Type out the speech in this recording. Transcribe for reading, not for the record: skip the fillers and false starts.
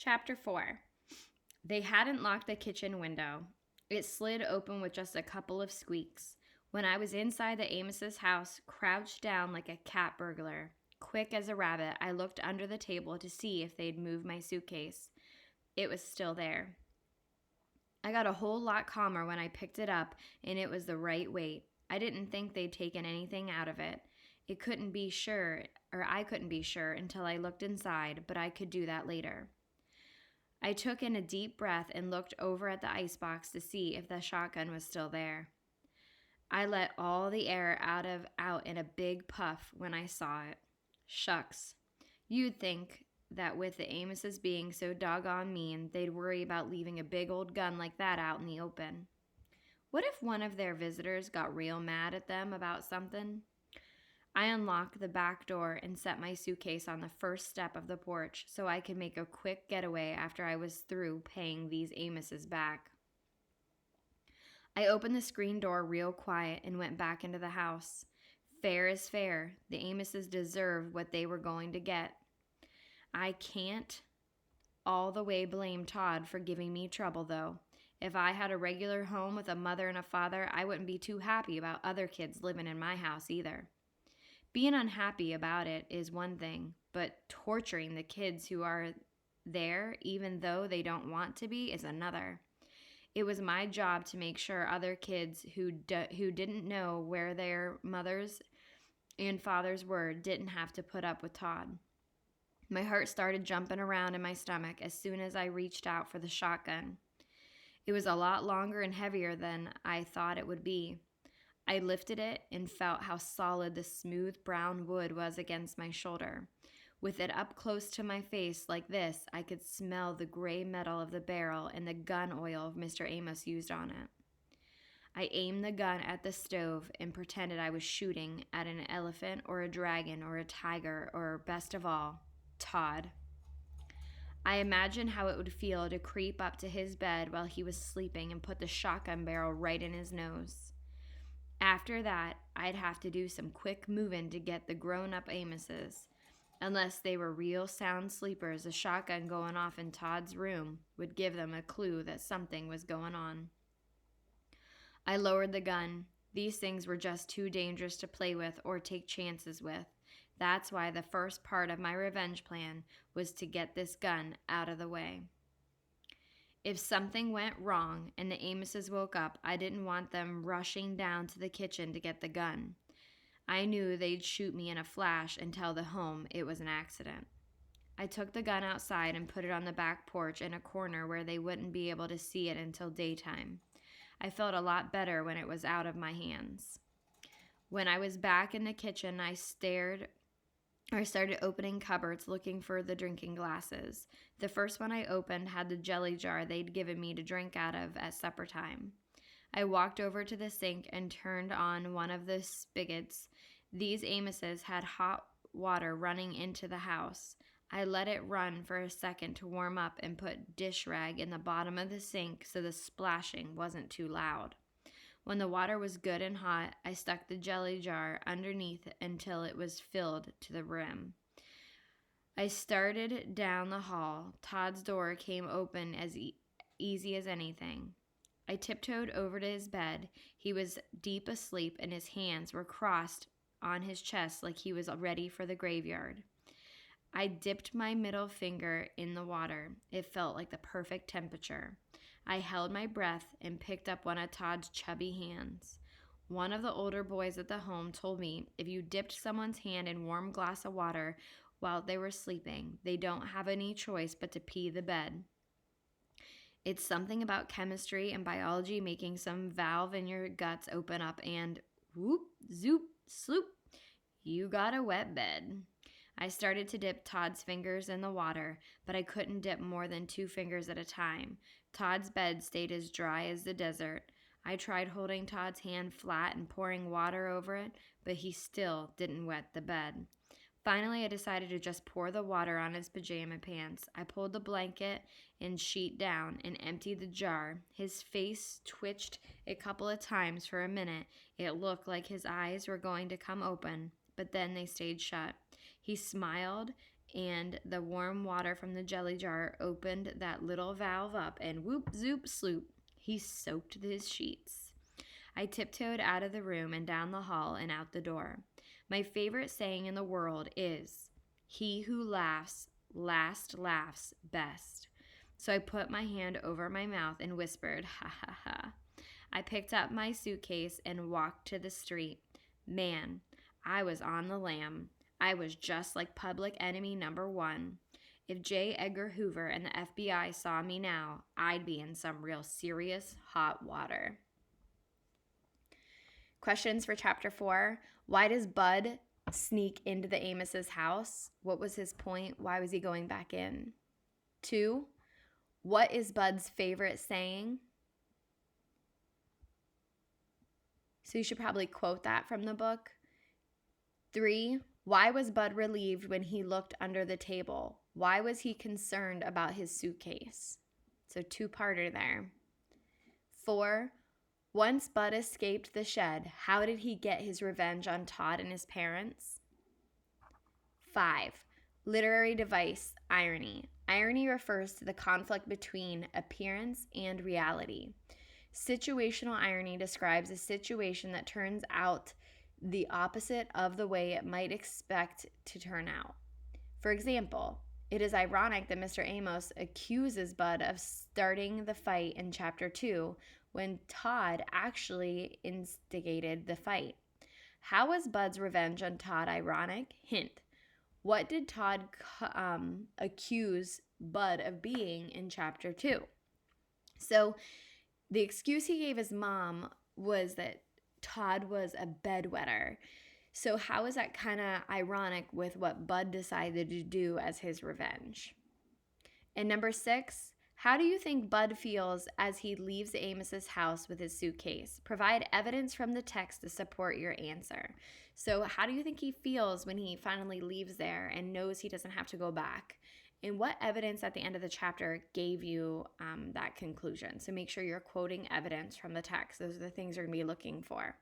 Chapter 4. They hadn't locked the kitchen window. It slid open with just a couple of squeaks. When I was inside the Amos's house, crouched down like a cat burglar, quick as a rabbit, I looked under the table to see if they'd moved my suitcase. It was still there. I got a whole lot calmer when I picked it up, and it was the right weight. I didn't think they'd taken anything out of it. I couldn't be sure until I looked inside, but I could do that later. I took in a deep breath and looked over at the icebox to see if the shotgun was still there. I let all the air out in a big puff when I saw it. Shucks. You'd think that with the Amoses being so doggone mean, they'd worry about leaving a big old gun like that out in the open. What if one of their visitors got real mad at them about something? I unlocked the back door and set my suitcase on the first step of the porch so I could make a quick getaway after I was through paying these Amoses back. I opened the screen door real quiet and went back into the house. Fair is fair. The Amoses deserved what they were going to get. I can't all the way blame Todd for giving me trouble, though. If I had a regular home with a mother and a father, I wouldn't be too happy about other kids living in my house either. Being unhappy about it is one thing, but torturing the kids who are there, even though they don't want to be, is another. It was my job to make sure other kids who didn't know where their mothers and fathers were didn't have to put up with Todd. My heart started jumping around in my stomach as soon as I reached out for the shotgun. It was a lot longer and heavier than I thought it would be. I lifted it and felt how solid the smooth brown wood was against my shoulder. With it up close to my face like this, I could smell the gray metal of the barrel and the gun oil Mr. Amos used on it. I aimed the gun at the stove and pretended I was shooting at an elephant or a dragon or a tiger or, best of all, Todd. I imagined how it would feel to creep up to his bed while he was sleeping and put the shotgun barrel right in his nose. After that, I'd have to do some quick moving to get the grown-up Amoses. Unless they were real sound sleepers, a shotgun going off in Todd's room would give them a clue that something was going on. I lowered the gun. These things were just too dangerous to play with or take chances with. That's why the first part of my revenge plan was to get this gun out of the way. If something went wrong and the Amoses woke up, I didn't want them rushing down to the kitchen to get the gun. I knew they'd shoot me in a flash and tell the home it was an accident. I took the gun outside and put it on the back porch in a corner where they wouldn't be able to see it until daytime. I felt a lot better when it was out of my hands. When I was back in the kitchen, I started opening cupboards looking for the drinking glasses. The first one I opened had the jelly jar they'd given me to drink out of at supper time. I walked over to the sink and turned on one of the spigots. These Amoses had hot water running into the house. I let it run for a second to warm up and put dish rag in the bottom of the sink so the splashing wasn't too loud. When the water was good and hot, I stuck the jelly jar underneath until it was filled to the brim. I started down the hall. Todd's door came open as easy as anything. I tiptoed over to his bed. He was deep asleep and his hands were crossed on his chest like he was ready for the graveyard. I dipped my middle finger in the water. It felt like the perfect temperature. I held my breath and picked up one of Todd's chubby hands. One of the older boys at the home told me if you dipped someone's hand in warm glass of water while they were sleeping, they don't have any choice but to pee the bed. It's something about chemistry and biology making some valve in your guts open up and whoop, zoop, sloop, you got a wet bed. I started to dip Todd's fingers in the water, but I couldn't dip more than 2 fingers at a time. Todd's bed stayed as dry as the desert. I tried holding Todd's hand flat and pouring water over it, but he still didn't wet the bed. Finally, I decided to just pour the water on his pajama pants. I pulled the blanket and sheet down and emptied the jar. His face twitched a couple of times for a minute. It looked like his eyes were going to come open, but then they stayed shut. He smiled and the warm water from the jelly jar opened that little valve up, and whoop, zoop, sloop, he soaked his sheets. I tiptoed out of the room and down the hall and out the door. My favorite saying in the world is, "He who laughs last laughs best." So I put my hand over my mouth and whispered, "Ha ha ha." I picked up my suitcase and walked to the street. Man, I was on the lam. I was just like public enemy number 1. If J. Edgar Hoover and the FBI saw me now, I'd be in some real serious hot water. Questions for Chapter 4. Why does Bud sneak into the Amos's house? What was his point? Why was he going back in? 2. What is Bud's favorite saying? So you should probably quote that from the book. 3. Why was Bud relieved when he looked under the table? Why was he concerned about his suitcase? So 2-parter there. 4. Once Bud escaped the shed, how did he get his revenge on Todd and his parents? 5. Literary device, irony. Irony refers to the conflict between appearance and reality. Situational irony describes a situation that turns out the opposite of the way it might expect to turn out. For example, it is ironic that Mr. Amos accuses Bud of starting the fight in Chapter 2 when Todd actually instigated the fight. How was Bud's revenge on Todd ironic? Hint. What did Todd accuse Bud of being in Chapter 2? So the excuse he gave his mom was that Todd was a bedwetter. So how is that kind of ironic with what Bud decided to do as his revenge? And number 6, how do you think Bud feels as he leaves Amos's house with his suitcase? Provide evidence from the text to support your answer. So how do you think he feels when he finally leaves there and knows he doesn't have to go back? And what evidence at the end of the chapter gave you that conclusion? So make sure you're quoting evidence from the text. Those are the things you're going to be looking for.